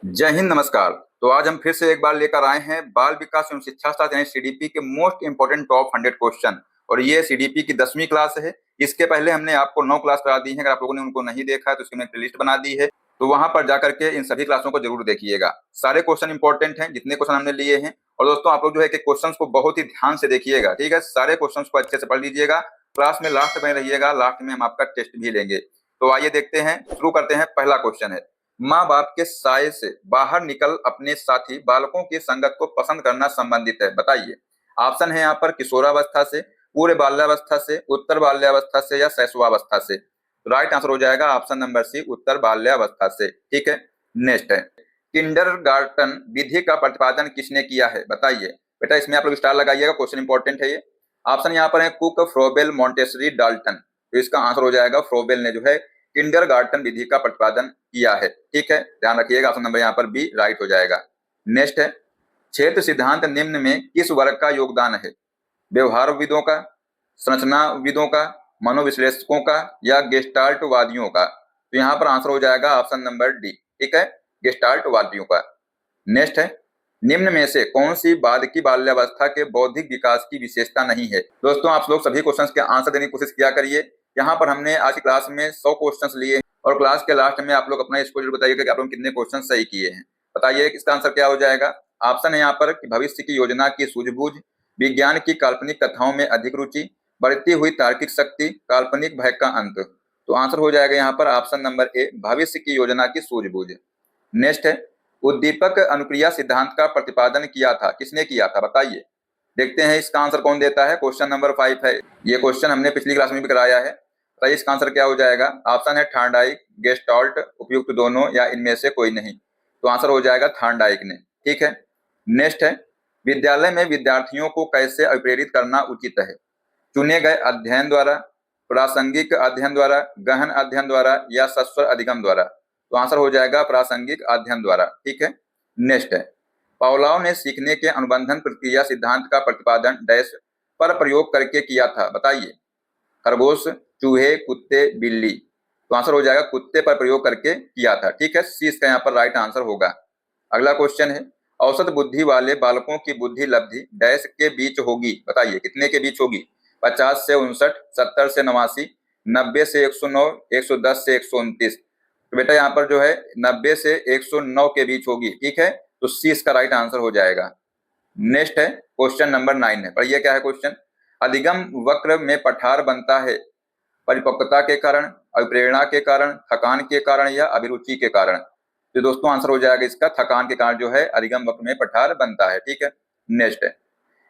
जय हिंद, नमस्कार। तो आज हम फिर से एक बार लेकर आए हैं बाल विकास एवं शिक्षा शास्त्र यानी सीडीपी के मोस्ट इंपोर्टेंट टॉप 100 क्वेश्चन। और ये सीडीपी की 10वीं क्लास है। इसके पहले हमने आपको 9 क्लास करा दी है। अगर आप लोगों ने उनको नहीं देखा है तो उसकी हमने एक लिस्ट बना दी है, तो वहां पर जाकर के इन सभी क्लासों को जरूर देखिएगा। सारे क्वेश्चन इंपॉर्टेंट हैं जितने क्वेश्चन हमने लिए हैं। और दोस्तों, आप लोग जो है कि क्वेश्चन को बहुत ही ध्यान से देखिएगा, ठीक है। सारे क्वेश्चन को अच्छे से पढ़ लीजिएगा। क्लास में लास्ट में रहिएगा, लास्ट में हम आपका टेस्ट भी लेंगे। तो आइए देखते हैं, शुरू करते हैं। पहला क्वेश्चन है, माँ बाप के साये से बाहर निकल अपने साथी बालकों की संगत को पसंद करना संबंधित है, बताइए। ऑप्शन है यहाँ पर किशोरावस्था से, पूर्व बाल्यावस्था से, उत्तर बाल्यावस्था से या शैशवावस्था से। राइट आंसर हो जाएगा ऑप्शन नंबर सी, उत्तर बाल्यावस्था से। ठीक है, नेक्स्ट है, किंडरगार्टन विधि का प्रतिपादन किसने किया है, बताइए। बेटा इसमें आप लोग स्टार लगाइएगा, क्वेश्चन इंपॉर्टेंट है ये। ऑप्शन यहाँ पर है कुक, फ्रोबेल, मॉन्टेसरी, डाल्टन। तो इसका आंसर हो जाएगा फ्रोबेल ने जो है किंडरगार्टन विधि का प्रतिपादन किया है। ठीक है, ध्यान रखिएगा, ऑप्शन नंबर यहाँ पर बी राइट हो जाएगा। नेक्स्ट है, क्षेत्र सिद्धांत निम्न में किस वर्ग का योगदान है, व्यवहारविदों का, संरचनाविदों का, मनोविश्लेषकों का या गेस्टाल्टवादियों का। तो यहाँ पर आंसर हो जाएगा ऑप्शन नंबर डी, ठीक है, गेस्टाल्टवादियों का। नेक्स्ट है, निम्न में से कौन सी बाद की बाल्यावस्था के बौद्धिक विकास की विशेषता नहीं है। दोस्तों, आप लोग सभी क्वेश्चंस के आंसर देने की कोशिश किया करिए। यहाँ पर हमने आज की क्लास में 100 क्वेश्चंस लिए और क्लास के लास्ट में आप लोग अपना स्कोर जरूर बताइएगा कि आप लोग कितने क्वेश्चन सही किए हैं। बताइए इसका आंसर क्या हो जाएगा। ऑप्शन है यहाँ पर कि भविष्य की योजना की सूझबूझ, विज्ञान की काल्पनिक कथाओं में अधिक रुचि, बढ़ती हुई तार्किक शक्ति, काल्पनिक भय का अंत। तो आंसर हो जाएगा यहाँ पर ऑप्शन नंबर ए, भविष्य की योजना की सूझबूझ। नेक्स्ट है, उद्दीपक अनुक्रिया सिद्धांत का प्रतिपादन किया था, किसने किया था, बताइए। देखते हैं इसका आंसर कौन देता है। क्वेश्चन नंबर 5 है, ये क्वेश्चन हमने पिछली क्लास में भी कराया है। बताइए इसका आंसर क्या हो जाएगा। ऑप्शन है थॉर्नडाइक, गेस्टाल्ट, उपयुक्त दोनों या इनमें से कोई नहीं। तो आंसर हो जाएगा थॉर्नडाइक ने। ठीक है, नेक्स्ट है, विद्यालय में विद्यार्थियों को कैसे अभिप्रेरित करना उचित है, चुने गए अध्ययन द्वारा, प्रासंगिक अध्ययन द्वारा, गहन अध्ययन द्वारा या सस्वर अधिगम द्वारा। तो आंसर हो जाएगा प्रासंगिक अध्ययन द्वारा। ठीक है, नेक्स्ट है, पावलोव ने सीखने के अनुबंधन प्रक्रिया सिद्धांत का प्रतिपादन डैश पर प्रयोग करके किया था, बताइए। खरगोश, चूहे, कुत्ते, बिल्ली। तो आंसर हो जाएगा कुत्ते पर प्रयोग करके किया था। ठीक है, सी इसका यहाँ पर राइट आंसर होगा। अगला क्वेश्चन है, औसत बुद्धि वाले बालकों की बुद्धि लब्धि डैश के बीच होगी, बताइए कितने के बीच होगी। 50 से 59, 70 से 89, 90 से 109, 110 से 129। तो बेटा यहाँ पर जो है 90 से 109 के बीच होगी। ठीक है, तो सी इसका राइट आंसर हो जाएगा। नेक्स्ट है क्वेश्चन नंबर 9 है, पढ़िए क्या है क्वेश्चन। अधिगम वक्र में पठार बनता है परिपक्वता के कारण, अभिप्रेरणा के कारण, थकान के कारण या अभिरुचि के कारण। तो दोस्तों आंसर हो जाएगा इसका थकान के कारण जो है अधिगम वक्र में पठार बनता है। ठीक है, नेक्स्ट है,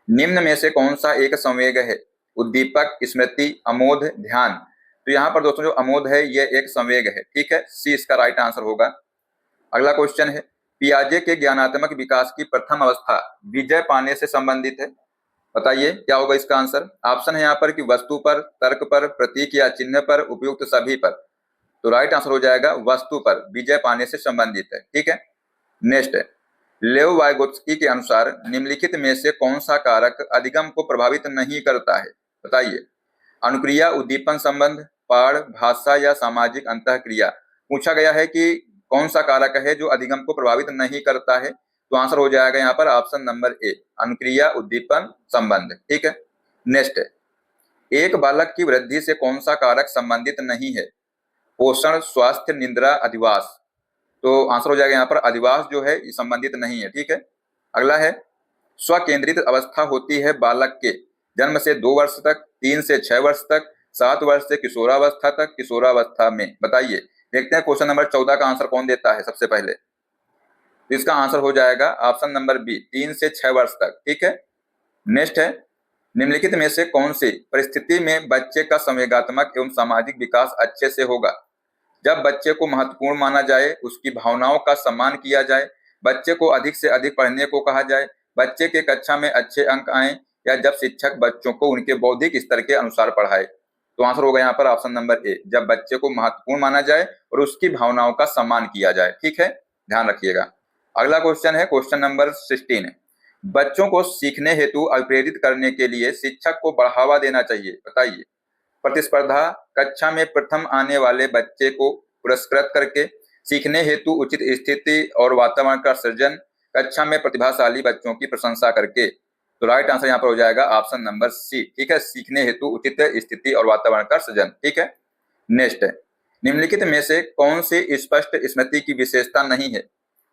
निम्न में से कौन सा एक संवेग है, उद्दीपक, स्मृति, अमोद, ध्यान। तो यहाँ पर दोस्तों जो अमोद है ये एक संवेग है। ठीक है, सी इसका राइट आंसर होगा। अगला क्वेश्चन है, पियाजे के ज्ञानात्मक विकास की प्रथम अवस्था विजय पाने से संबंधित है, बताइए क्या होगा इसका आंसर। ऑप्शन है यहाँ पर कि वस्तु पर, तर्क पर, प्रतीक या चिन्ह पर, उपयुक्त सभी पर। तो राइट आंसर हो जाएगा वस्तु पर विजय पाने से संबंधित है। ठीक है, नेक्स्ट है, लेव वाइगोत्स्की के अनुसार निम्नलिखित में से कौन सा कारक अधिगम को प्रभावित नहीं करता है, बताइए। अनुक्रिया, उद्दीपन संबंध, पाठ, भाषा या सामाजिक अंतःक्रिया। पूछा गया है कि कौन सा कारक है जो अधिगम को प्रभावित नहीं करता है। तो आंसर हो जाएगा यहाँ पर ऑप्शन नंबर ए, अनुक्रिया, उद्दीपन, संबंध। ठीक है, नेक्स्ट है, एक बालक की वृद्धि से कौन सा कारक संबंधित नहीं है, पोषण, स्वास्थ्य, निद्रा, अधिवास। तो आंसर हो जाएगा यहाँ पर अधिवास जो है संबंधित नहीं है। ठीक है, अगला है, स्वकेंद्रित अवस्था होती है बालक के जन्म से 2 वर्ष तक, 3 से 6 वर्ष तक, 7 वर्ष से किशोरावस्था तक, किशोरावस्था में। बताइए, देखते हैं क्वेश्चन नंबर 14 का आंसर कौन देता है सबसे पहले। तो इसका आंसर हो जाएगा ऑप्शन नंबर बी, 3 से 6 वर्ष तक। ठीक है, नेक्स्ट है, निम्नलिखित में से कौन सी परिस्थिति में बच्चे का संवेगात्मक एवं सामाजिक विकास अच्छे से होगा, जब बच्चे को महत्वपूर्ण माना जाए, उसकी भावनाओं का सम्मान किया जाए, बच्चे को अधिक से अधिक पढ़ने को कहा जाए, बच्चे के कक्षा में अच्छे अंक आए, या जब शिक्षक बच्चों को उनके बौद्धिक स्तर के अनुसार पढ़ाए। तो आंसर होगा यहाँ पर ऑप्शन नंबर ए, जब बच्चे को महत्वपूर्ण माना जाए और उसकी भावनाओं का सम्मान किया जाए। ठीक है, ध्यान रखिएगा। अगला क्वेश्चन है क्वेश्चन नंबर 16, बच्चों को सीखने हेतु अभिप्रेरित करने के लिए शिक्षक को बढ़ावा देना चाहिए, बताइए। प्रतिस्पर्धा, कक्षा में प्रथम आने वाले बच्चे को पुरस्कृत करके, सीखने हेतु उचित स्थिति और वातावरण का सृजन, कक्षा में प्रतिभाशाली बच्चों की प्रशंसा करके। तो राइट आंसर यहाँ पर हो जाएगा ऑप्शन नंबर सी, ठीक है, सीखने हेतु उचित स्थिति और वातावरण का सृजन, ठीक है। नेक्स्ट है, निम्नलिखित में से कौन सी स्पष्ट स्मृति की विशेषता नहीं है?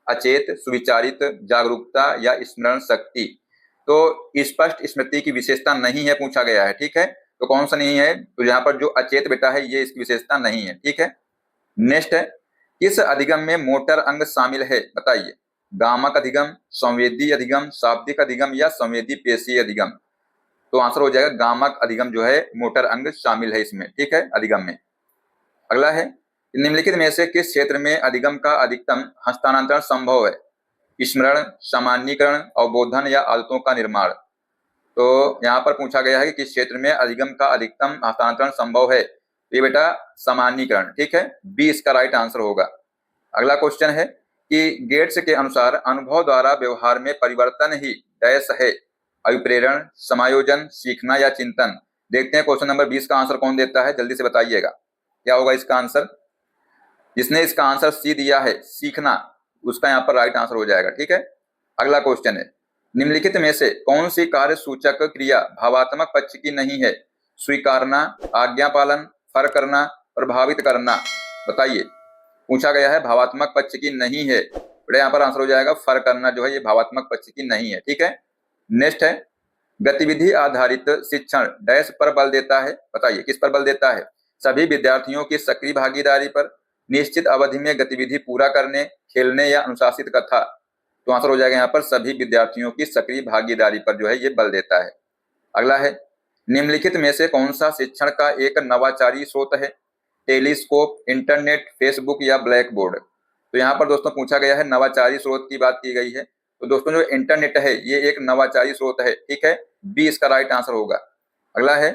अचेत, सुविचारित, जागरूकता या स्मरण शक्ति। तो स्पष्ट स्मृति की विशेषता नहीं है पूछा गया है, ठीक है। तो कौन सा नहीं है? तो यहाँ पर जो अचेत बेटा है ये इसकी विशेषता नहीं है, ठीक है। नेक्स्ट है, किस अधिगम में मोटर अंग शामिल है? बताइए। गामक अधिगम, संवेदी अधिगम, शाब्दिक अधिगम या संवेदी पेशीय अधिगम। तो आंसर हो जाएगा गामक अधिगम जो है मोटर अंग शामिल है इसमें, ठीक है, अधिगम में। अगला है, निम्नलिखित में से किस क्षेत्र में अधिगम का अधिकतम हस्तांतरण संभव है? स्मरण, सामान्यीकरण, अवबोधन या आदतों का निर्माण। तो यहाँ पर पूछा गया है कि किस क्षेत्र में अधिगम का अधिकतम हस्तांतरण संभव है? ये बेटा सामान्यीकरण, ठीक है, बी इसका राइट आंसर होगा। अगला क्वेश्चन है कि गेट्स के अनुसार अनुभव द्वारा व्यवहार में परिवर्तन ही डैश है? अभिप्रेरण, समायोजन, सीखना या चिंतन। देखते हैं क्वेश्चन नंबर 20 का आंसर कौन देता है, जल्दी से बताइएगा क्या होगा इसका आंसर। जिसने इसका आंसर सी दिया है सीखना, उसका यहाँ पर राइट आंसर हो जाएगा, ठीक है। अगला क्वेश्चन है, निम्नलिखित में से कौन सी कार्य सूचक क्रिया भावात्मक पक्ष की नहीं है? स्वीकारना, आज्ञा पालन, फर्क करना, प्रभावित करना। बताइए, पूछा गया है भावात्मक पक्ष की नहीं है, बेटा यहाँ पर आंसर हो जाएगा फर्क करना जो है ये भावात्मक पक्ष की नहीं है, ठीक है। नेक्स्ट है, गतिविधि आधारित शिक्षण डैश पर बल देता है? बताइए किस पर बल देता है? सभी विद्यार्थियों की सक्रिय भागीदारी पर, निश्चित अवधि में गतिविधि पूरा करने, खेलने या अनुशासित कथा। तो आंसर हो जाएगा यहाँ पर सभी विद्यार्थियों की सक्रिय भागीदारी पर जो है ये बल देता है। अगला है, निम्नलिखित में से कौन सा शिक्षण का एक नवाचारी स्रोत है? टेलीस्कोप, इंटरनेट, फेसबुक या ब्लैक बोर्ड। तो यहाँ पर दोस्तों पूछा गया है नवाचारी स्रोत की बात की गई है, तो दोस्तों जो इंटरनेट है ये एक नवाचारी स्रोत है, ठीक है, बी इसका राइट आंसर होगा। अगला है,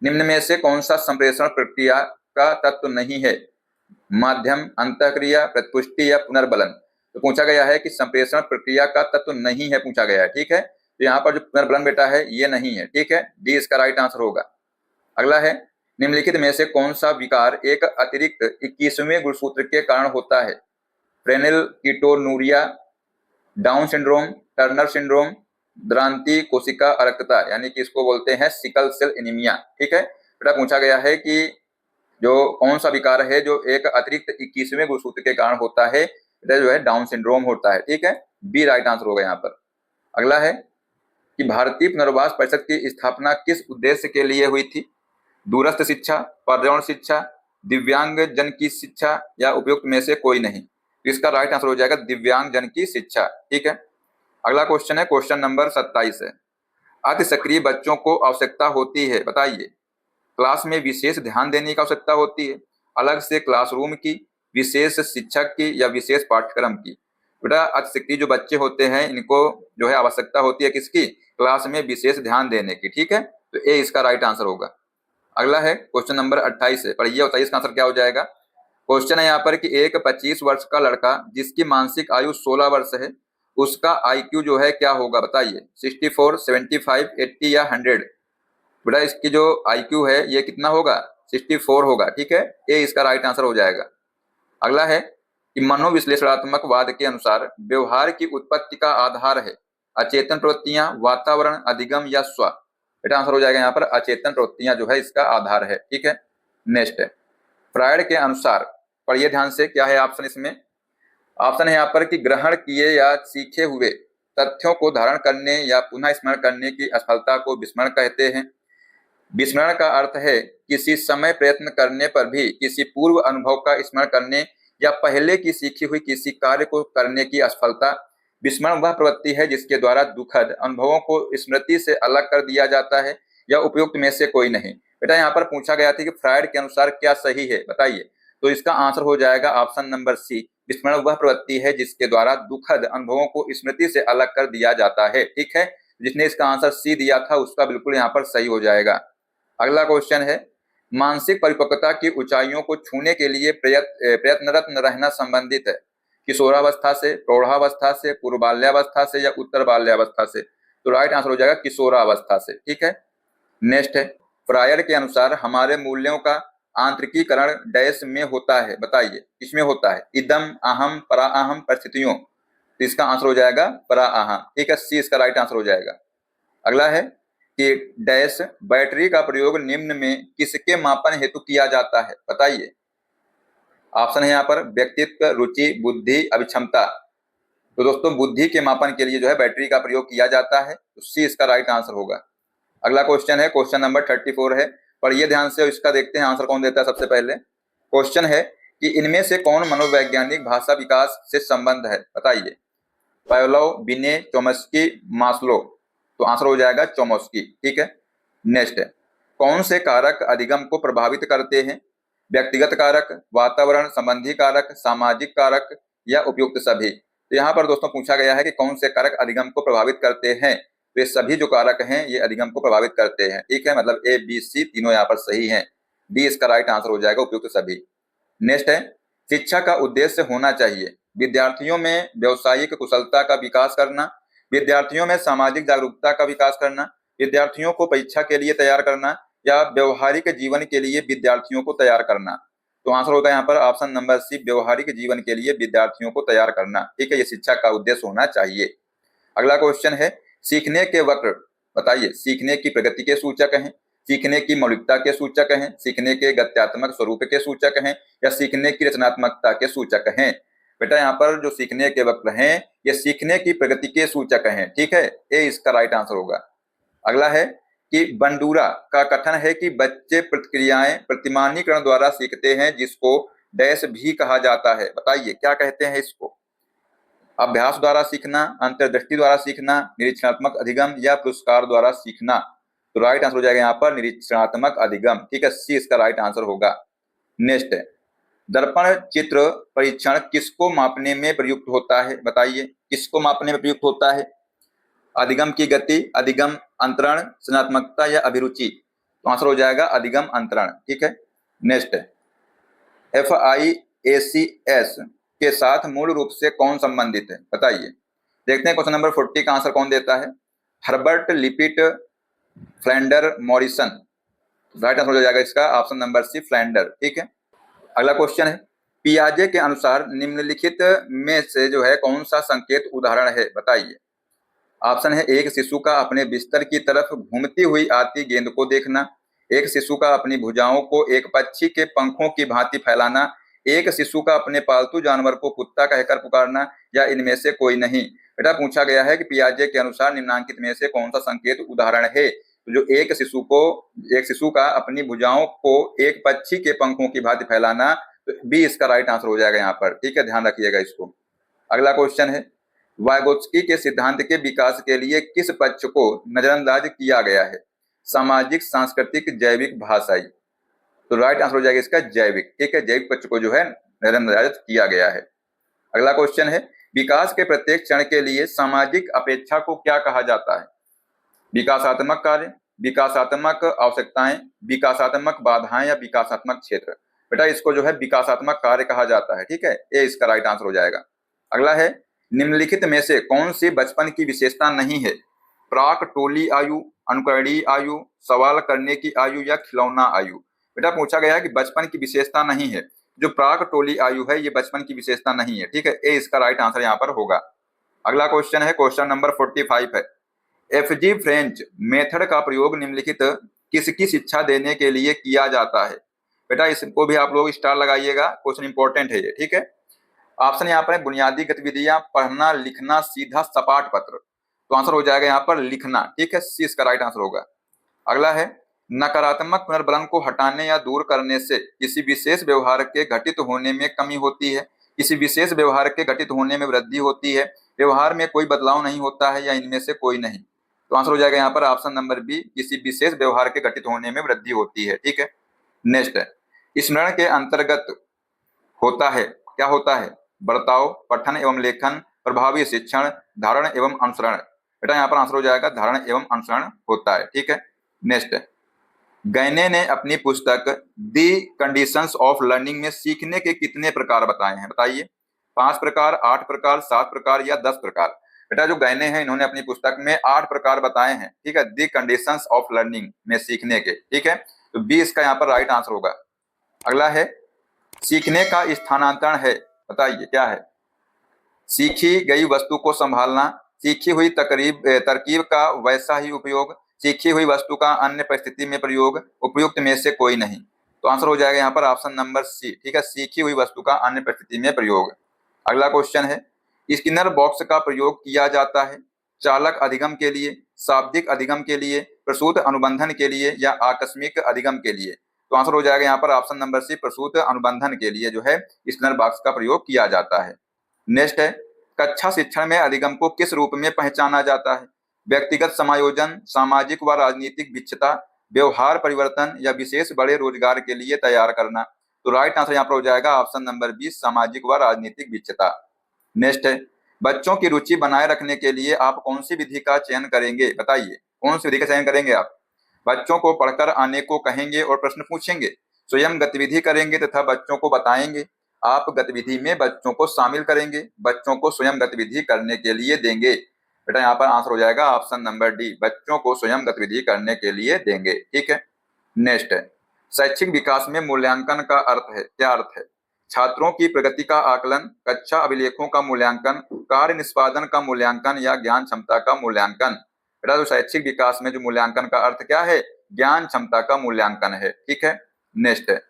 निम्न में से कौन सा संप्रेषण प्रक्रिया का तत्व नहीं है? माध्यम, अंतःक्रिया, प्रतिपुष्टि या पुनर्बलन। तो पूछा गया है कि संप्रेषण प्रक्रिया का तत्व नहीं है पूछा गया है, ठीक है। तो यहाँ पर जो पुनर्बलन बेटा है ये नहीं है, ठीक है, डी इसका राइट आंसर होगा। अगला है, निम्नलिखित में से कौन सा विकार एक अतिरिक्त 21वें गुणसूत्र के कारण होता है? Phenylketonuria, down syndrome, Turner syndrome, द्रांति कोशिका अरक्तता, यानी कि इसको बोलते हैं सिकल सेल एनीमिया, ठीक है। बेटा पूछा गया है कि जो कौन सा विकार है जो एक अतिरिक्त 21वें गुणसूत्र के कारण होता है, जो है डाउन सिंड्रोम होता है, ठीक है, बी राइट आंसर होगा यहाँ पर। अगला है कि भारतीय पुनर्वास परिषद की स्थापना किस उद्देश्य के लिए हुई थी? दूरस्थ शिक्षा, पर्यावरण शिक्षा, दिव्यांग जन की शिक्षा या उपयुक्त में से कोई नहीं। तो इसका राइट आंसर हो जाएगा दिव्यांग जन की शिक्षा, ठीक है। अगला क्वेश्चन है क्वेश्चन नंबर 27 है, अति सक्रिय बच्चों को आवश्यकता होती है? बताइए। क्लास में विशेष ध्यान देने की आवश्यकता होती है, अलग से क्लासरूम की, विशेष शिक्षक की या विशेष पाठ्यक्रम की। बेटा अति सक्रिय जो बच्चे होते हैं इनको जो है आवश्यकता होती है किसकी? क्लास में विशेष ध्यान देने की, ठीक है, तो ए इसका राइट आंसर होगा। अगला है क्वेश्चन नंबर 28 है, पढ़िए 28 का आंसर क्या हो जाएगा। क्वेश्चन है यहाँ पर कि एक 25 वर्ष का लड़का जिसकी मानसिक आयु 16 वर्ष है, उसका IQ जो है क्या होगा? बताइए। 64, 75, 80 या 100। बेटा इसकी जो IQ है ये कितना होगा? 64 होगा, ठीक है, ए इसका राइट आंसर हो जाएगा। अगला है कि मनोविश्लेषणात्मक वाद के अनुसार व्यवहार की उत्पत्ति का आधार है अचेतन प्रवृत्तियां, वातावरण, अधिगम या स्व। बेटा आंसर हो जाएगा यहाँ पर अचेतन प्रवृत्तियां जो है इसका आधार है, ठीक है। नेक्स्ट है, फ्रायड के अनुसार, पढ़िए ध्यान से क्या है ऑप्शन इसमें। ऑप्शन है यहाँ पर कि ग्रहण किए या सीखे हुए तथ्यों को धारण करने या पुनः स्मरण करने की असफलता को विस्मरण कहते हैं। विस्मरण का अर्थ है किसी समय प्रयत्न करने पर भी किसी पूर्व अनुभव का स्मरण करने या पहले की सीखी हुई किसी कार्य को करने की असफलता। विस्मरण वह प्रवृत्ति है जिसके द्वारा दुखद अनुभवों को स्मृति से अलग कर दिया जाता है या उपयुक्त में से कोई नहीं। बेटा यहाँ पर पूछा गया था कि फ्रायड के अनुसार क्या सही है, बताइए। तो इसका आंसर हो जाएगा ऑप्शन नंबर सी, विस्मरण वह प्रवृत्ति है जिसके द्वारा दुखद अनुभवों को स्मृति से अलग कर दिया जाता है, ठीक है। जिसने इसका आंसर सी दिया था उसका बिल्कुल यहाँ पर सही हो जाएगा। अगला क्वेश्चन है, मानसिक परिपक्वता की ऊंचाइयों को छूने के लिए प्रयत्नरत रहना संबंधित है किशोरावस्था से, प्रौढ़ावस्था से, पूर्व बाल्यावस्था से या उत्तर बाल्यावस्था से। तो राइट आंसर हो जाएगा किशोरावस्था से, ठीक है। नेक्स्ट है, फ्रायर के अनुसार हमारे मूल्यों का आंतरिकीकरण डैश में होता है, बताइए किसमें होता है? इदम, अहम, पराअहम परिस्थितियों। तो इसका आंसर हो जाएगा पराअहम, ठीक है, सी इसका राइट आंसर हो जाएगा। अगला है कि डैश बैटरी का प्रयोग निम्न में किसके मापन हेतु किया जाता है, बताइए। ऑप्शन है यहाँ पर व्यक्तित्व, रुचि, बुद्धि, अभिक्षमता। तो दोस्तों बुद्धि के मापन के लिए जो है बैटरी का प्रयोग किया जाता है, तो सी इसका राइट आंसर होगा। अगला क्वेश्चन है, क्वेश्चन नंबर 34 है, पढ़िए ध्यान से, इसका देखते हैं आंसर कौन देता है। सबसे पहले क्वेश्चन है कि इनमें से कौन मनोवैज्ञानिक भाषा विकास से संबंध है, बताइए। पावलोव, बिने, चोम्स्की, मास्लो। तो आंसर हो जाएगा चोम्स्की, ठीक है। नेक्स्ट है, कौन से कारक अधिगम को प्रभावित करते हैं? व्यक्तिगत कारक, वातावरण संबंधी कारक, सामाजिक कारक या उपयुक्त सभी। तो यहाँ पर दोस्तों पूछा गया है कि कौन से कारक अधिगम को प्रभावित करते हैं। तो ये सभी जो कारक हैं ये अधिगम को प्रभावित करते हैं, ठीक है, मतलब ए बी सी तीनों यहाँ पर सही हैं। डी इसका राइट आंसर हो जाएगा, उपयुक्त सभी। नेक्स्ट है, शिक्षा का उद्देश्य होना चाहिए विद्यार्थियों में व्यवसायिक कुशलता का विकास करना, विद्यार्थियों में सामाजिक जागरूकता का विकास करना, विद्यार्थियों को परीक्षा के लिए तैयार करना या व्यवहारिक जीवन के लिए विद्यार्थियों को तैयार करना। तो आंसर होगा यहाँ पर ऑप्शन नंबर सी, व्यवहारिक जीवन के लिए विद्यार्थियों को तैयार करना, ठीक है, ये शिक्षा का उद्देश्य होना चाहिए। अगला क्वेश्चन है, सीखने के वक्र, बताइए। सीखने की प्रगति के सूचक हैं, सीखने की मौलिकता के सूचक हैं, सीखने के गत्यात्मक स्वरूप के सूचक हैं या सीखने की रचनात्मकता के सूचक हैं। बेटा यहाँ पर जो सीखने के वक्र हैं ये सीखने की प्रगति के सूचक हैं, ठीक है, ए इसका राइट आंसर होगा। अगला है कि बंडूरा का कथन है कि बच्चे प्रतिक्रियाएं प्रतिमानीकरण द्वारा सीखते हैं जिसको डैश भी कहा जाता है, बताइए क्या कहते हैं इसको। अभ्यास द्वारा सीखना, अंतर्दृष्टि द्वारा सीखना, निरीक्षणात्मक अधिगम या पुरस्कार द्वारा सीखना। तो राइट आंसर हो जाएगा यहाँ पर निरीक्षणात्मक अधिगम, ठीक है, सी इसका राइट आंसर होगा। नेक्स्ट है, दर्पण चित्र परीक्षण किसको मापने में प्रयुक्त होता है, बताइए किसको मापने में प्रयुक्त होता है। अधिगम की गति, अधिगम अंतरण, सृजनात्मकता या अभिरुचि। तो आंसर हो जाएगा अधिगम अंतरण, ठीक है। नेक्स्ट है, FIACS के साथ मूल रूप से कौन संबंधित है, बताइए। देखते हैं क्वेश्चन नंबर 40 का आंसर कौन देता है। Herbert, Lippitt, Flanders, Morrison. Right answer हो जाएगा इसका ऑप्शन नंबर सी, फ्लैंडर, ठीक है। अगला क्वेश्चन है, पियाजे के अनुसार निम्नलिखित में से जो है कौन सा संकेत उदाहरण है, बताइए। ऑप्शन है, एक शिशु का अपने बिस्तर की तरफ घूमती हुई आती गेंद को देखना, एक शिशु का अपनी भुजाओं को एक पक्षी के पंखों की भांति फैलाना, एक शिशु का अपने पालतू जानवर को कुत्ता कहकर पुकारना या इनमें से कोई नहीं। बेटा पूछा गया है कि पियाजे के अनुसार निम्नांकित में से कौन सा संकेत उदाहरण है। तो जो एक शिशु का अपनी भुजाओं को एक पक्षी के पंखों की भांति फैलाना, तो बी इसका राइट आंसर हो जाएगा यहाँ पर, ठीक है, ध्यान रखिएगा इसको। अगला क्वेश्चन है, वाइगोत्स्की के सिद्धांत के विकास के लिए किस पक्ष को नजरअंदाज किया गया है। सामाजिक, सांस्कृतिक, जैविक, भाषाई। तो राइट आंसर हो जाएगा इसका जैविक, ठीक है, जैविक पक्ष को जो है नजरअंदाज किया गया है। अगला क्वेश्चन है, विकास के प्रत्येक क्षण के लिए सामाजिक अपेक्षा को क्या कहा जाता है। विकासात्मक कार्य, विकासात्मक आवश्यकताएं, विकासात्मक बाधाएं या विकासात्मक क्षेत्र। बेटा इसको जो है विकासात्मक कार्य कहा जाता है, ठीक है, ए इसका राइट आंसर हो जाएगा। अगला है, निम्नलिखित में से कौन सी बचपन की विशेषता नहीं है। प्राक टोली आयु, अनुकरणीय आयु, सवाल करने की आयु या खिलौना आयु। बेटा पूछा गया है कि बचपन की विशेषता नहीं है, जो प्राक टोली आयु है ये बचपन की विशेषता नहीं है, ठीक है, ए इसका राइट आंसर यहाँ पर होगा। अगला क्वेश्चन है, क्वेश्चन नंबर 45 है, FG फ्रेंच मेथड का प्रयोग निम्नलिखित किसकी शिक्षा देने के लिए किया जाता है। बेटा इसको भी आप लोग स्टार लगाइएगा, क्वेश्चन इंपॉर्टेंट है ये, ठीक है। ऑप्शन यहाँ पर है, बुनियादी गतिविधियां, पढ़ना, लिखना, सीधा सपाट पत्र। तो आंसर हो जाएगा यहाँ पर लिखना, ठीक है, सी इसका राइट आंसर होगा। अगला है, नकारात्मक पुनर्बलन को हटाने या दूर करने से किसी विशेष व्यवहार के घटित होने में कमी होती है, किसी विशेष व्यवहार के घटित होने में वृद्धि होती है, व्यवहार में कोई बदलाव नहीं होता है या इनमें से कोई नहीं। तो आंसर हो जाएगा यहाँ पर ऑप्शन नंबर बी, किसी विशेष व्यवहार के घटित होने में वृद्धि होती है, ठीक है। नेक्स्ट है, स्मरण के अंतर्गत होता है, क्या होता है, बर्ताव, पठन एवं लेखन, प्रभावी शिक्षण, धारण एवं अनुसरण। बेटा यहाँ पर आंसर हो जाएगा धारण एवं अनुसरण होता है, ठीक है। नेक्स्ट है, गैने ने अपनी पुस्तक दी कंडीशंस ऑफ लर्निंग में सीखने के कितने प्रकार बताए हैं, बताइए। 5 प्रकार, 8 प्रकार, 7 प्रकार या 10 प्रकार। बेटा जो गैने हैं इन्होंने अपनी पुस्तक में 8 प्रकार बताए हैं, ठीक है, दी कंडीशंस ऑफ लर्निंग में सीखने के, ठीक है, तो बी इसका यहाँ पर राइट आंसर होगा। अगला है सीखने का स्थानांतरण है, बताइए क्या है। सीखी गई वस्तु को संभालना, सीखी हुई तरकीब का वैसा ही उपयोग, सीखी हुई वस्तु का अन्य परिस्थिति में प्रयोग, उपयुक्त में से कोई नहीं। तो आंसर हो जाएगा यहाँ पर ऑप्शन नंबर सी, ठीक है, सीखी हुई वस्तु का अन्य परिस्थिति में प्रयोग। अगला क्वेश्चन है स्किनर बॉक्स का प्रयोग किया जाता है चालक अधिगम के लिए, शाब्दिक अधिगम के लिए, प्रसूत अनुबंधन के लिए या आकस्मिक अधिगम के लिए। तो आंसर हो जाएगा यहाँ पर ऑप्शन नंबर सी, प्रसूत अनुबंधन के लिए जो है स्किनर बॉक्स का प्रयोग किया जाता है। नेक्स्ट है कक्षा शिक्षण में अधिगम को किस रूप में पहचाना जाता है। व्यक्तिगत समायोजन, सामाजिक व राजनीतिक विच्छता, व्यवहार परिवर्तन या विशेष बड़े रोजगार के लिए तैयार करना। तो राइट आंसर यहाँ पर हो जाएगा ऑप्शन नंबर बी, सामाजिक व राजनीतिक विच्छता। नेक्स्ट है बच्चों की रुचि बनाए रखने के लिए आप कौन सी विधि का चयन करेंगे, बताइए कौन सी विधि का चयन करेंगे आप। बच्चों को पढ़कर आने को कहेंगे और प्रश्न पूछेंगे, स्वयं गतिविधि करेंगे तथा बच्चों को बताएंगे, आप गतिविधि में बच्चों को शामिल करेंगे, बच्चों को स्वयं गतिविधि करने के लिए देंगे। बेटा यहाँ पर आंसर हो जाएगा ऑप्शन नंबर डी, बच्चों को स्वयं गतिविधि करने के लिए देंगे, ठीक है। नेक्स्ट है शैक्षिक विकास में मूल्यांकन का अर्थ है, क्या अर्थ है। छात्रों की प्रगति का आकलन, कक्षा अभिलेखों का मूल्यांकन, कार्य निष्पादन का मूल्यांकन या ज्ञान क्षमता का मूल्यांकन। बेटा तो शैक्षिक विकास में जो मूल्यांकन का अर्थ क्या है, ज्ञान क्षमता का मूल्यांकन है, ठीक है। नेक्स्ट है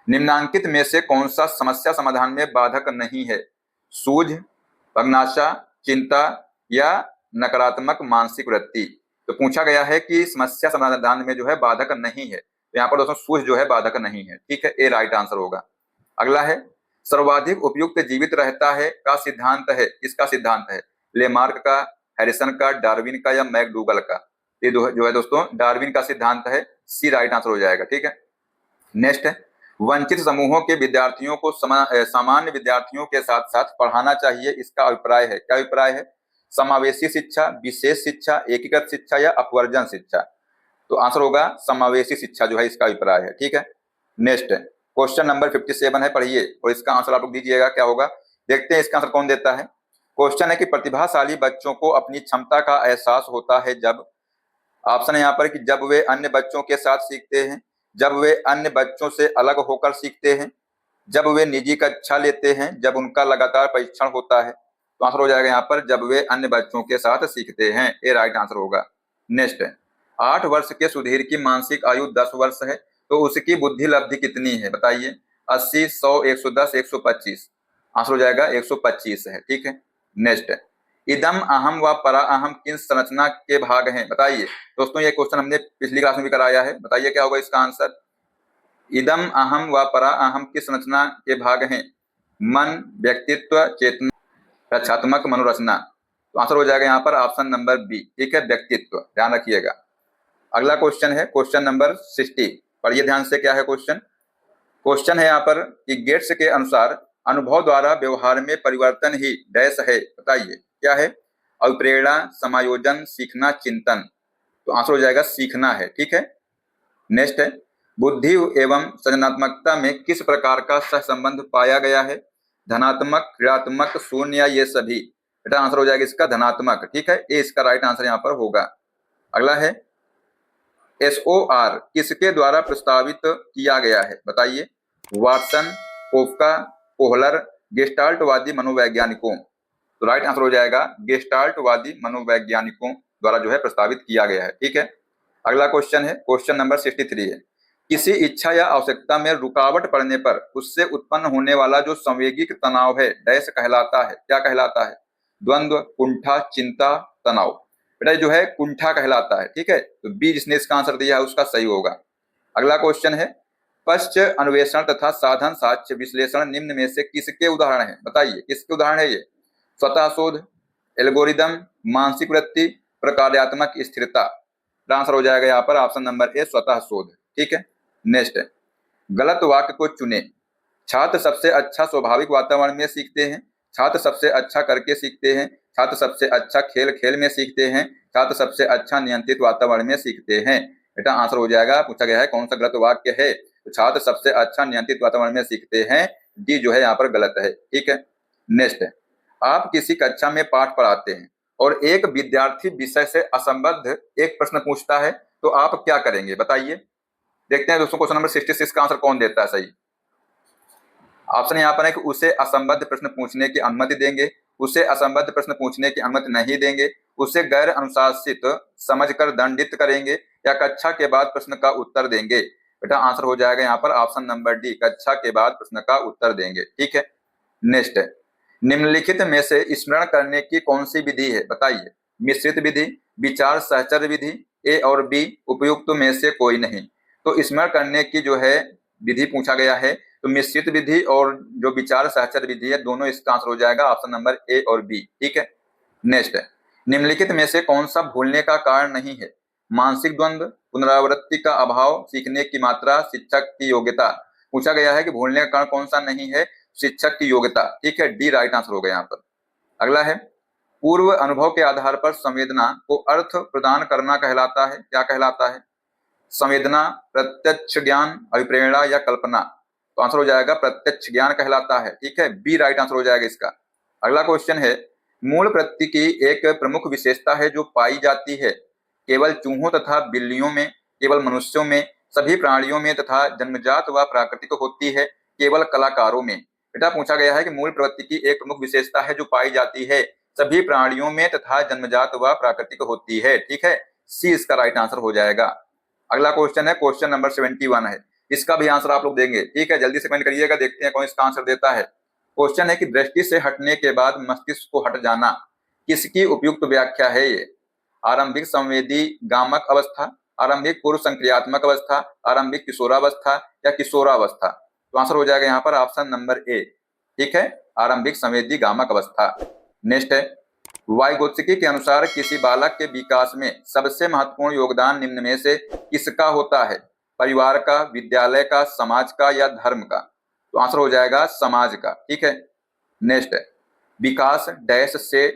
निम्नांकित में से कौन सा समस्या समाधान में बाधक नहीं है। सूझ, पगनाशा, चिंता या नकारात्मक मानसिक वृत्ति। तो पूछा गया है कि समस्या समाधान में जो है बाधक नहीं है, तो यहाँ पर दोस्तों सूझ जो है बाधक नहीं है, ठीक है, ए राइट आंसर होगा। अगला है सर्वाधिक उपयुक्त जीवित रहता है का सिद्धांत है, किसका सिद्धांत है। लेमार्क का, हैरिसन का, डार्विन का या मैकडूगल का। ये जो है दोस्तों डार्विन का सिद्धांत है, सी राइट आंसर हो जाएगा, ठीक है। नेक्स्ट है वंचित समूहों के विद्यार्थियों को सामान्य विद्यार्थियों के साथ साथ पढ़ाना चाहिए, इसका अभिप्राय है, क्या अभिप्राय है। समावेशी शिक्षा, विशेष शिक्षा, एकीकृत शिक्षा या अपवर्जन शिक्षा। तो आंसर होगा समावेशी शिक्षा जो है इसका अभिप्राय है, ठीक है। नेक्स्ट है क्वेश्चन नंबर 57 है, पढ़िए और इसका आंसर आप लोग दीजिएगा क्या होगा। देखते हैं इसका आंसर कौन देता है। क्वेश्चन है कि प्रतिभाशाली बच्चों को अपनी क्षमता का एहसास होता है जब, ऑप्शन है यहाँ पर कि जब वे अन्य बच्चों के साथ सीखते हैं, जब वे अन्य बच्चों से अलग होकर सीखते हैं, जब वे निजी कक्षा लेते हैं, जब उनका लगातार परीक्षण होता है। तो आंसर हो जाएगा यहाँ पर जब वे अन्य बच्चों के साथ सीखते हैं, ये राइट आंसर होगा। नेक्स्ट है 8 वर्ष के सुधीर की मानसिक आयु 10 वर्ष है, तो उसकी बुद्धि लब्धि कितनी है, बताइए। 80, 100, 110, 125। आंसर हो जाएगा 125 है, ठीक है। नेक्स्ट है इदम अहम व परा अहम किन संरचना के भाग हैं, बताइए। दोस्तों ये क्वेश्चन हमने पिछली क्लास में भी कराया है, बताइए क्या होगा इसका आंसर। इदम अहम व परा अहम किस संरचना के भाग हैं। मन, व्यक्तित्व, चेतना, रक्षात्मक मनोरचना। तो आंसर हो जाएगा यहाँ पर ऑप्शन नंबर बी, ठीक है, व्यक्तित्व, ध्यान रखिएगा। अगला क्वेश्चन है क्वेश्चन नंबर 60, पढ़िए ध्यान से क्या है क्वेश्चन। क्वेश्चन है यहाँ पर कि गेट्स के अनुसार अनुभव द्वारा व्यवहार में परिवर्तन ही डैश है, बताइए क्या है। अभिप्रेरणा, समायोजन, सीखना, चिंतन। तो आंसर हो जाएगा सीखना है, ठीक है। नेक्स्ट है बुद्धि एवं सृजनात्मकता में किस प्रकार का सहसंबंध पाया गया है। धनात्मक, ऋणात्मक, शून्य या ये सभी। बेटा आंसर हो जाएगा इसका धनात्मक, ठीक है, ये इसका राइट आंसर यहाँ पर होगा। अगला है SOR किसके द्वारा प्रस्तावित किया गया है, बताइए। वाटसन, कोफका, कोहलर, गेस्टाल्टवादी मनोवैज्ञानिकों। तो राइट आंसर हो जाएगा गेस्टाल्टवादी मनोवैज्ञानिकों द्वारा जो है प्रस्तावित किया गया है, ठीक है। अगला क्वेश्चन है क्वेश्चन नंबर 63 है किसी इच्छा या आवश्यकता में रुकावट पड़ने पर उससे उत्पन्न होने वाला जो संवेगिक तनाव है डैश कहलाता है, क्या कहलाता है। द्वंद्व, कुंठा, चिंता, तनाव। बेटा जो है कुंठा कहलाता है, ठीक है, तो बी जिसने इसका आंसर दिया है उसका सही होगा। अगला क्वेश्चन है पश्च अन्वेषण तथा साधन साक्ष्य विश्लेषण निम्न में से किसके उदाहरण है, बताइए किसके उदाहरण है ये। स्वतः शोध, एल्गोरिदम, मानसिक वृत्ति, प्रकार्यात्मक स्थिरता। आंसर हो जाएगा यहाँ पर ऑप्शन नंबर ए, स्वतः शोध, ठीक है। नेक्स्ट है गलत वाक्य को चुने। छात्र सबसे अच्छा स्वाभाविक वातावरण में सीखते हैं, छात्र सबसे अच्छा करके सीखते हैं, छात्र सबसे अच्छा खेल खेल में सीखते हैं, छात्र सबसे अच्छा नियंत्रित वातावरण में सीखते हैं। बेटा आंसर हो जाएगा, पूछा गया है कौन सा गलत वाक्य है, तो छात्र सबसे अच्छा नियंत्रित वातावरण में सीखते हैं, डी जो है यहाँ पर गलत है, ठीक है। नेक्स्ट है आप किसी कक्षा में पाठ पढ़ाते हैं और एक विद्यार्थी विषय से असंबद्ध एक प्रश्न पूछता है, तो आप क्या करेंगे, बताइए। देखते हैं दोस्तों क्वेश्चन नंबर 66 का आंसर कौन देता है सही। ऑप्शन यहाँ पर है कि उसे असंबद्ध प्रश्न पूछने की अनुमति देंगे, उसे असंबद्ध प्रश्न पूछने की अनुमति नहीं देंगे, उसे गैर अनुशासित समझकर दंडित करेंगे, या कक्षा के बाद प्रश्न का उत्तर देंगे। बेटा आंसर हो जाएगा यहाँ पर ऑप्शन नंबर डी, कक्षा के बाद प्रश्न का उत्तर देंगे। ठीक है, नेक्स्ट है, निम्नलिखित में से स्मरण करने की कौन सी विधि है, बताइए। मिश्रित विधि, विचार सहचर्य विधि, ए और बी, उपयुक्त में से कोई नहीं। तो स्मरण करने की जो है विधि पूछा गया है, तो मिश्रित विधि और जो विचार सहचर्य विधि है, दोनों इसका आंसर हो जाएगा ऑप्शन नंबर ए और बी। ठीक है, नेक्स्ट है, निम्नलिखित में से कौन सा भूलने का कारण नहीं है। मानसिक द्वंद्व, पुनरावृत्ति का अभाव, सीखने की मात्रा, शिक्षक की योग्यता। पूछा गया है कि भूलने का कारण कौन सा नहीं है, शिक्षक की योग्यता। ठीक है, डी राइट आंसर होगा यहाँ पर। अगला है, पूर्व अनुभव के आधार पर संवेदना को अर्थ प्रदान करना कहलाता है, क्या कहलाता है। संवेदना, प्रत्यक्ष ज्ञान, अभिप्रेरणा या कल्पना। तो आंसर हो जाएगा प्रत्यक्ष ज्ञान कहलाता है। ठीक है, बी राइट आंसर हो जाएगा इसका। अगला क्वेश्चन है, मूल प्रकृति की एक प्रमुख विशेषता है जो पाई जाती है केवल चूहों तथा बिल्लियों में, केवल मनुष्यों में, सभी प्राणियों में तथा जन्मजात व प्राकृतिक होती है केवल कलाकारों में। बेटा पूछा गया है कि मूल प्रवृत्ति की एक प्रमुख विशेषता है जो पाई जाती है सभी प्राणियों में तथा जन्मजात व प्राकृतिक होती है। ठीक है, सी इसका राइट आंसर हो जाएगा। अगला क्वेश्चन है, क्वेश्चन नंबर 71 है, इसका भी आंसर आप लोग देंगे। ठीक है, जल्दी से कमेंट करिएगा, देखते हैं कौन इसका आंसर देता है। क्वेश्चन है कि दृष्टि से हटने के बाद मस्तिष्क को हट जाना किसकी उपयुक्त व्याख्या है ये। आरंभिक संवेदी गामक अवस्था, आरंभिक पूर्व संक्रियात्मक अवस्था, आरंभिक किशोरावस्था या किशोरावस्था। तो आंसर हो जाएगा यहाँ पर ऑप्शन नंबर ए। ठीक है, आरंभिक संवेदी गामक अवस्था। नेक्स्ट है, वाइगोत्स्की के अनुसार किसी बालक के विकास में सबसे महत्वपूर्ण योगदान निम्न में से किसका होता है। परिवार का, विद्यालय का, समाज का या धर्म का। तो आंसर हो जाएगा समाज का। ठीक है, नेक्स्ट है, विकास डैश से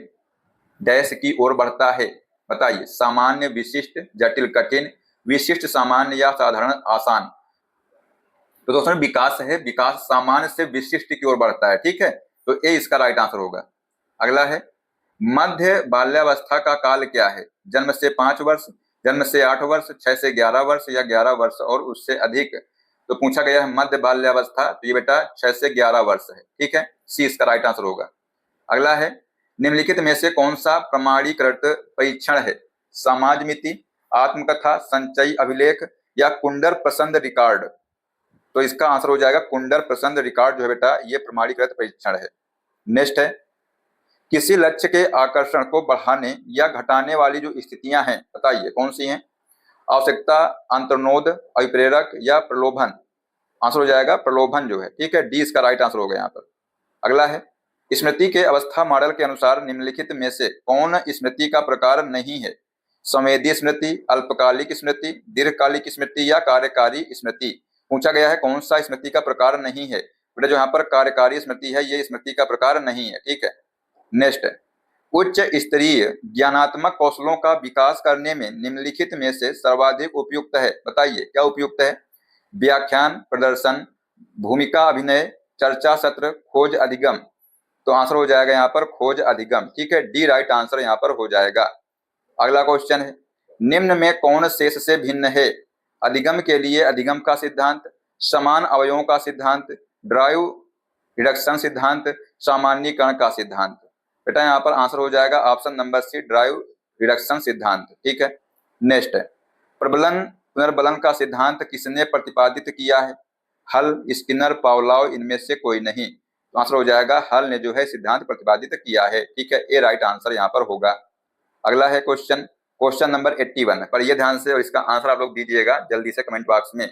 डैश की ओर बढ़ता है, बताइए। सामान्य, विशिष्ट, जटिल, कठिन, विशिष्ट, सामान्य या साधारण, आसान। तो दोस्तों विकास है, विकास सामान्य से विशिष्ट की ओर बढ़ता है। ठीक है, तो ए इसका राइट आंसर होगा। अगला है, मध्य बाल्यावस्था का काल क्या है। जन्म से 5 वर्ष, जन्म से 8 वर्ष, 6 से 11 वर्ष या 11 वर्ष और उससे अधिक। तो पूछा गया है मध्य बाल्यावस्था, तो ये बेटा 6 से 11 वर्ष है। ठीक है, सी इसका राइट आंसर होगा। अगला है, निम्नलिखित में से कौन सा प्रमाणीकृत परीक्षण है। समाजमिति, आत्मकथा, संचयी अभिलेख या कुंडर पसंद रिकॉर्ड। तो इसका आंसर हो जाएगा कुंडर पसंद रिकॉर्ड जो है बेटा ये प्रमाणीकृत परीक्षण है। नेक्स्ट है, किसी लक्ष्य के आकर्षण को बढ़ाने या घटाने वाली जो स्थितियां हैं, बताइए कौन सी हैं। आवश्यकता, अंतर्नोद, अभिप्रेरक या प्रलोभन। आंसर हो जाएगा प्रलोभन जो है। ठीक है, डी इसका राइट आंसर होगा यहाँ पर। अगला है, स्मृति के अवस्था मॉडल के अनुसार निम्नलिखित में से कौन स्मृति का प्रकार नहीं है। संवेदी स्मृति, अल्पकालिक स्मृति, दीर्घकालिक स्मृति या कार्यकारी स्मृति। पूछा गया है कौन सा स्मृति का प्रकार नहीं है। बेटा जो यहाँ पर कार्यकारी स्मृति है ये स्मृति का प्रकार नहीं है। ठीक है, नेक्स्ट है, उच्च स्तरीय ज्ञानात्मक कौशलों का विकास करने में निम्नलिखित में से सर्वाधिक उपयुक्त है, बताइए क्या उपयुक्त है। व्याख्यान, प्रदर्शन, भूमिका अभिनय, चर्चा सत्र, खोज अधिगम। तो आंसर हो जाएगा यहाँ पर खोज अधिगम। ठीक है, डी राइट आंसर यहाँ पर हो जाएगा। अगला क्वेश्चन है, निम्न में कौन शेष से भिन्न है। अधिगम के लिए अधिगम का सिद्धांत, समान अवयवों का सिद्धांत, ड्राइव रिडक्शन सिद्धांत, सामान्यीकरण का सिद्धांत। बेटा यहाँ पर आंसर हो जाएगा option number C, drive reduction सिद्धांत। ठीक है, नेक्स्ट है, प्रबलन पुनर्बलन का सिद्धांत किसने प्रतिपादित किया है। हल, स्किनर, पावलोव, इनमें से कोई नहीं। तो आंसर हो जाएगा हल ने जो है सिद्धांत प्रतिपादित किया है। ठीक है, ए राइट आंसर यहाँ पर होगा। अगला है क्वेश्चन नंबर 81 पर ये ध्यान से और इसका आंसर आप लोग दीजिएगा जल्दी से कमेंट बॉक्स में।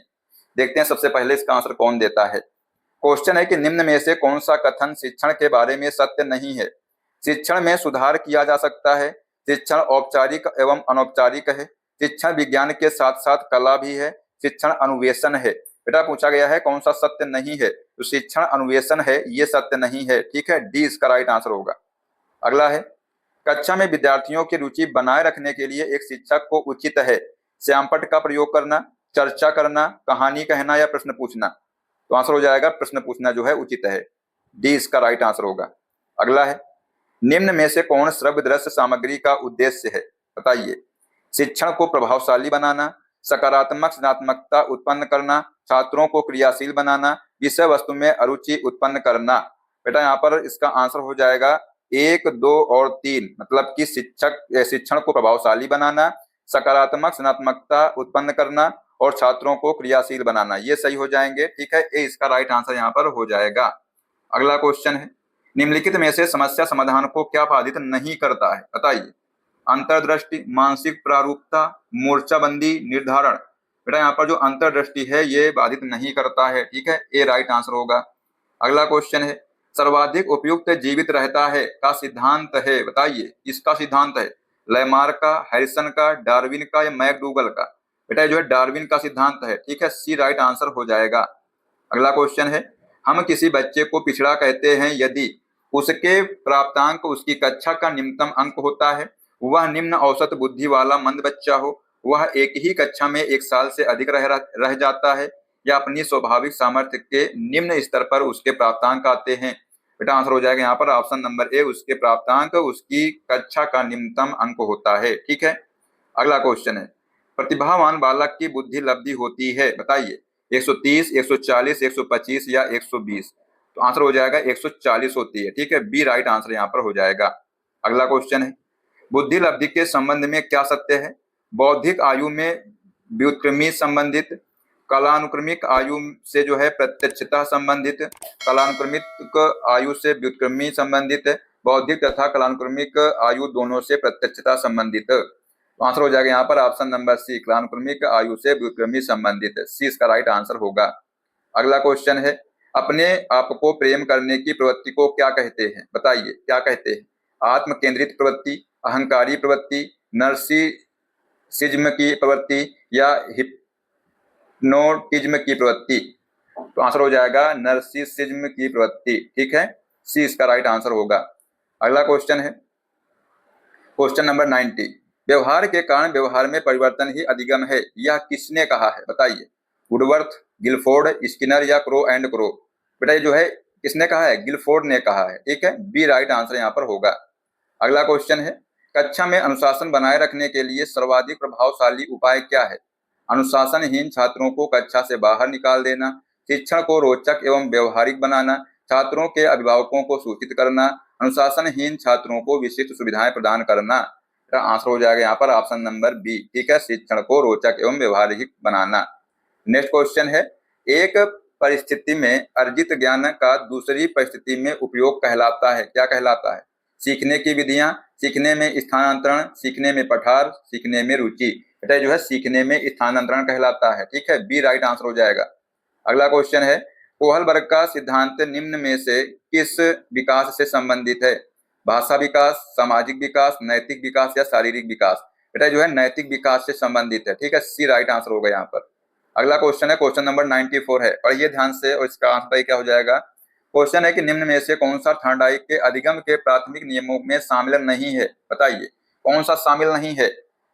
देखते हैं सबसे पहले इसका आंसर कौन देता है। क्वेश्चन है कि निम्न में से कौन सा कथन शिक्षण के बारे में सत्य नहीं है। शिक्षण में सुधार किया जा सकता है, शिक्षण औपचारिक एवं अनौपचारिक है, शिक्षण विज्ञान के साथ साथ कला भी है, शिक्षण अनुवेशन है। बेटा पूछा गया है कौन सा सत्य नहीं है, तो शिक्षण अनुवेशन है, ये सत्य नहीं है। ठीक है, डी इसका राइट आंसर होगा। अगला है, कक्षा में विद्यार्थियों की रुचि बनाए रखने के लिए एक शिक्षक को उचित है श्यामपट्ट का प्रयोग करना, चर्चा करना, कहानी कहना या प्रश्न पूछना। तो आंसर हो जाएगा प्रश्न पूछना जो है उचित है, डी इसका राइट आंसर होगा। अगला है, निम्न में से कौन श्रव्य दृश्य सामग्री का उद्देश्य है, बताइए। शिक्षण को प्रभावशाली बनाना, सकारात्मक सृजनात्मकता उत्पन्न करना, छात्रों को क्रियाशील बनाना, विषय वस्तु में अरुचि उत्पन्न करना। बेटा यहाँ पर इसका आंसर हो जाएगा 1, 2 और 3, मतलब कि शिक्षण को प्रभावशाली बनाना, सकारात्मक सृजनात्मकता उत्पन्न करना और छात्रों को क्रियाशील बनाना, ये सही हो जाएंगे। ठीक है, ये इसका राइट आंसर यहाँ पर हो जाएगा। अगला क्वेश्चन है, निम्नलिखित में से समस्या समाधान को क्या बाधित नहीं करता है, बताइए। अंतर्दृष्टि, मानसिक प्रारूपता, मोर्चाबंदी, निर्धारण। बेटा यहाँ पर जो अंतर्दृष्टि है ये बाधित नहीं करता है। ठीक है, ये राइट आंसर होगा। अगला क्वेश्चन है, सर्वाधिक उपयुक्त जीवित रहता है का सिद्धांत है, बताइए। इसका सिद्धांत है लैमार्क का, हैरिसन का, डार्विन का या मैकडूगल का। बेटा जो है डार्विन का सिद्धांत है। ठीक है, सी राइट आंसर हो जाएगा। अगला क्वेश्चन है, हम किसी बच्चे को पिछड़ा कहते हैं यदि उसके प्राप्तांक उसकी कक्षा का निम्नतम अंक होता है, वह निम्न औसत बुद्धि वाला मंद बच्चा हो, वह एक ही कक्षा में 1 साल से अधिक रह जाता है, या अपनी स्वाभाविक सामर्थ्य के निम्न स्तर पर उसके प्राप्तांक आते हैं। बेटा आंसर हो जाएगा यहाँ पर ऑप्शन नंबर ए, उसके प्राप्तांक उसकी कक्षा का निम्नतम अंक होता है। ठीक है, अगला क्वेश्चन है, प्रतिभावान बालक की बुद्धि लब्धि होती है, बताइए। 130, 140, 125 या 120। तो आंसर हो जाएगा 140 होती है। ठीक है, बी राइट आंसर यहाँ पर हो जाएगा। अगला क्वेश्चन है, बुद्धि लब्धि के संबंध में क्या सत्य है। बौद्धिक आयु में व्युत्क्रमी संबंधित, कालानुक्रमिक आयु से जो है प्रत्यक्षता संबंधित, कालानुक्रमिक आयु से व्युत्क्रमी संबंधित, बौद्धिक तथा कालानुक्रमिक आयु दोनों से प्रत्यक्षता संबंधित। तो आंसर हो जाएगा यहाँ पर ऑप्शन नंबर सी, कालानुक्रमिक आयु से व्युत्क्रमी संबंधित, सी इसका राइट आंसर होगा। अगला क्वेश्चन है, अपने आप को प्रेम करने की प्रवृत्ति को क्या कहते हैं, बताइए। क्या कहते हैं, आत्म केंद्रित प्रवृत्ति, अहंकारी प्रवृत्ति, नर्सिसिज्म की प्रवृत्ति या हिप्नोटिज्म की प्रवृत्ति। तो आंसर हो जाएगा नर्सिसिज्म की प्रवृत्ति। ठीक है, सी इसका राइट आंसर होगा। अगला क्वेश्चन है क्वेश्चन नंबर 90, व्यवहार के कारण व्यवहार में परिवर्तन ही अधिगम है, यह किसने कहा है, बताइए। वुडवर्थ, गिलफोर्ड, स्किनर या क्रो एंड क्रो। बेटा ये जो है किसने कहा है, गिलफोर्ड ने कहा है। ठीक है, बी राइट आंसर यहाँ पर होगा। अगला क्वेश्चन है, कक्षा में अनुशासन बनाए रखने के लिए सर्वाधिक प्रभावशाली उपाय क्या है। अनुशासनहीन छात्रों को कक्षा से बाहर निकाल देना, शिक्षण को रोचक एवं व्यवहारिक बनाना, छात्रों के अभिभावकों को सूचित करना, अनुशासनहीन छात्रों को विशिष्ट सुविधाएं प्रदान करना। आंसर हो जाएगा यहाँ पर ऑप्शन नंबर बी। ठीक है, शिक्षण को रोचक एवं व्यवहारिक बनाना। नेक्स्ट क्वेश्चन है, एक परिस्थिति में अर्जित ज्ञान का दूसरी परिस्थिति में उपयोग कहलाता है, क्या कहलाता है। सीखने की विधियां, सीखने में स्थानांतरण, सीखने में पठार, सीखने में रुचि। बेटा जो है सीखने में स्थानांतरण कहलाता है। ठीक है, बी राइट आंसर हो जाएगा। अगला क्वेश्चन है, कोहलबर्ग का सिद्धांत निम्न में से किस विकास से संबंधित है। भाषा विकास, सामाजिक विकास, नैतिक विकास या शारीरिक विकास। बेटा जो है नैतिक विकास से संबंधित है। ठीक है, सी राइट आंसर होगा यहाँ पर। अगला क्वेश्चन है क्वेश्चन नंबर 94 है, पढ़िए ध्यान से और इसका आंसर क्या हो जाएगा। क्वेश्चन है कि निम्न में से कौन सा थॉर्नडाइक के अधिगम के प्राथमिक नियमों में शामिल नहीं है, बताइए। कौन सा शामिल नहीं है,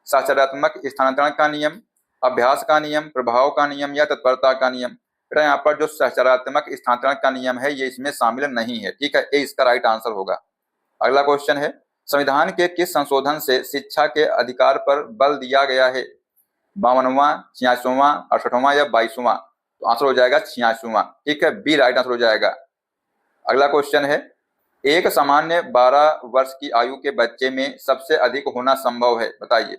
साक्षरात्मक स्थानांतरण का नियम, अभ्यास का नियम, प्रभाव का नियम या तत्परता का नियम। बेटा यहाँ पर जो सकारात्मक स्थानांतरण का नियम है ये इसमें शामिल नहीं है। ठीक है, ये इसका राइट आंसर होगा। अगला क्वेश्चन है, संविधान के किस संशोधन से शिक्षा के अधिकार पर बल दिया गया है। 52वां, 86वां, 68वां या 22वां। तो आंसर हो जाएगा 86वां। ठीक है, बी राइट आंसर हो जाएगा। अगला क्वेश्चन है, एक सामान्य 12 वर्ष की आयु के बच्चे में सबसे अधिक होना संभव है, बताइए।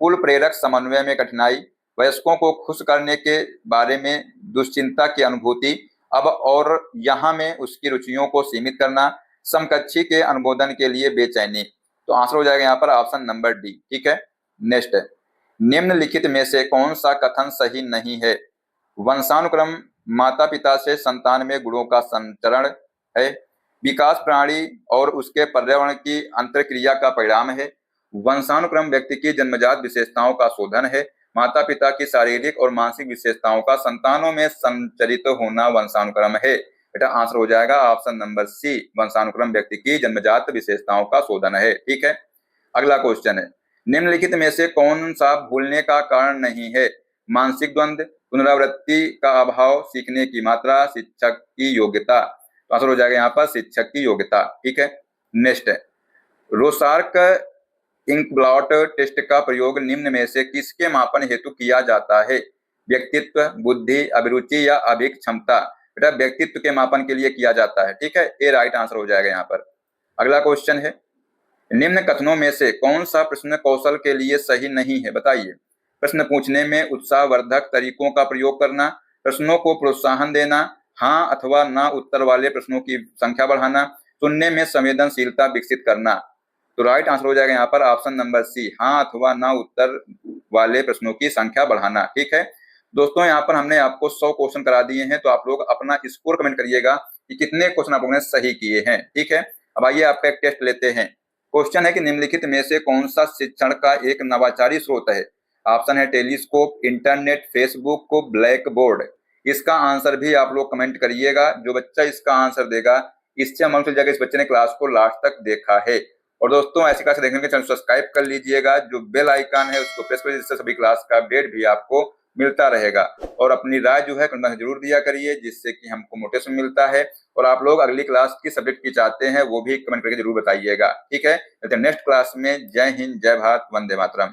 कुल प्रेरक समन्वय में कठिनाई, वयस्कों को खुश करने के बारे में दुश्चिंता की अनुभूति, अब और यहाँ में उसकी रुचियों को सीमित करना, समकक्षी के अनुमोदन के लिए बेचैनी। तो आंसर हो जाएगा यहाँ पर ऑप्शन नंबर डी। ठीक है, नेक्स्ट है, निम्नलिखित में से कौन सा कथन सही नहीं है। वंशानुक्रम माता पिता से संतान में गुणों का संचरण है, विकास प्रणाली और उसके पर्यावरण की अंतरक्रिया का परिणाम है, वंशानुक्रम व्यक्ति की जन्मजात विशेषताओं का शोधन है, माता पिता की शारीरिक और मानसिक विशेषताओं का संतानों में संचरित होना वंशानुक्रम है। बेटा आंसर हो जाएगा ऑप्शन नंबर सी, वंशानुक्रम व्यक्ति की जन्मजात विशेषताओं का शोधन है। ठीक है, अगला क्वेश्चन है, निम्नलिखित में से कौन सा भूलने का कारण नहीं है। मानसिक द्वंद्व, पुनरावृत्ति का अभाव, सीखने की मात्रा, शिक्षक की योग्यता। तो आंसर हो जाएगा यहाँ पर शिक्षक की योग्यता। ठीक है, नेक्स्ट है, रोसार्क इंकब्लॉट टेस्ट का प्रयोग निम्न में से किसके मापन हेतु किया जाता है। व्यक्तित्व, बुद्धि, अभिरुचि या अभिक क्षमता। बेटा व्यक्तित्व के मापन के लिए किया जाता है। ठीक है, ये राइट आंसर हो जाएगा यहाँ पर। अगला क्वेश्चन है, निम्न कथनों में से कौन सा प्रश्न कौशल के लिए सही नहीं है, बताइए। प्रश्न पूछने में उत्साहवर्धक तरीकों का प्रयोग करना, प्रश्नों को प्रोत्साहन देना, हाँ अथवा ना उत्तर वाले प्रश्नों की संख्या बढ़ाना, सुनने में संवेदनशीलता विकसित करना। तो राइट आंसर हो जाएगा यहाँ पर ऑप्शन नंबर सी, हाँ अथवा ना उत्तर वाले प्रश्नों की संख्या बढ़ाना। ठीक है दोस्तों, यहाँ पर हमने आपको 100 क्वेश्चन करा दिए हैं, तो आप लोग अपना स्कोर कमेंट करिएगा कि कितने क्वेश्चन आप लोगों ने सही किए हैं। ठीक है, अब आइए आपका एक टेस्ट लेते हैं। क्वेश्चन है कि निम्नलिखित में से कौन सा शिक्षण का एक नवाचारी स्रोत है। ऑप्शन है telescope, internet, Facebook, black board. इसका आंसर भी आप लोग कमेंट करिएगा। जो बच्चा इसका आंसर देगा, इससे मालूम चल जाएगा इस बच्चे ने क्लास को लास्ट तक देखा है। और दोस्तों ऐसी क्लास देखने के चैनल सब्सक्राइब कर लीजिएगा, जो बेल आइकन है उसको प्रेस करिए, जिससे सभी क्लास का अपडेट भी आपको मिलता रहेगा। और अपनी राय जो है कमेंट में जरूर दिया करिए, जिससे कि हमको मोटिवेशन मिलता है। और आप लोग अगली क्लास की सब्जेक्ट की चाहते हैं वो भी कमेंट करके जरूर बताइएगा। ठीक है, नेक्स्ट क्लास में। जय हिंद, जय भारत, वंदे मातरम।